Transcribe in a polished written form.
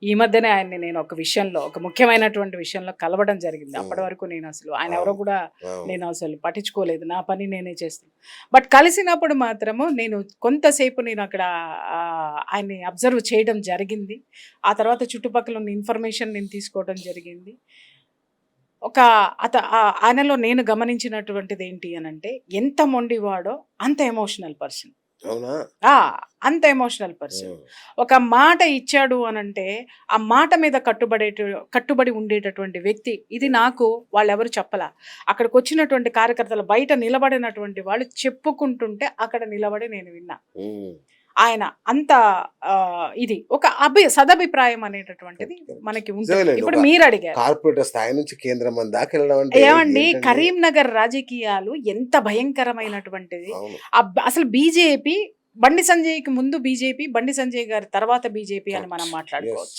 ఈ మధ్యనే ఆయన్ని నేను ఒక విషయంలో, ఒక ముఖ్యమైనటువంటి విషయంలో కలవడం జరిగింది. అప్పటి హ్మ్. వరకు నేను అసలు ఆయనెవరో అవును. కూడా అవును. నేను అసలు పట్టించుకోలేదు. నా పని నేనే చేస్తున్నా. బట్ కలిసినప్పుడు మాత్రము నేను కొంతసేపు నేనక్కడ ఆయన్ని అబ్జర్వ్ చేయడం జరిగింది. ఆ తర్వాత చుట్టుపక్కల ఉన్న ఇన్ఫర్మేషన్ నేను తీసుకోవడం జరిగింది. ఒక ఆయనలో నేను గమనించినటువంటిదేంటి అనంటే, ఎంత మొండివాడో అంత ఎమోషనల్ పర్సన్. అవునా? ఆ! అంత ఎమోషనల్ పర్సన్. హ్మ్. ఒక మాట ఇచ్చాడు అనంటే, ఆ మాట మీద కట్టుబడి ఉండేటటువంటి వ్యక్తి. ఇది నాకు వాళ్ళెవరు చెప్పలా. అక్కడికొచ్చినటువంటి కార్యకర్తలు బయట నిలబడినటువంటి వాళ్ళు చెప్పుకుంటుంటే అక్కడ నిలబడి నేను విన్నా. హ్మ్. ఆయన అంత ఇది ఒక సదభిప్రాయం అనేటటువంటిది కరెక్ట్. కరెక్ట్. మనకి ఉంటది. నిజమేలెండి. ఇప్పుడు ఒక మీరడిగారు. కార్పొరేటర్ స్థాయి నుంచి కేంద్రం మన దాకా ఎళ్ళడం అంటే ఏవండి ఏంటండి? కరీంనగర్ రాజకీయాలు ఎంత భయంకరమైనటువంటిది. అవును. అసలు బీజేపీ బండి సంజయ్‌కి ముందు బీజేపీ, బండి సంజయ్ గారి తర్వాత బీజేపీ అని మనం కరెక్ట్. యెస్. మాట్లాడుకోవచ్చు.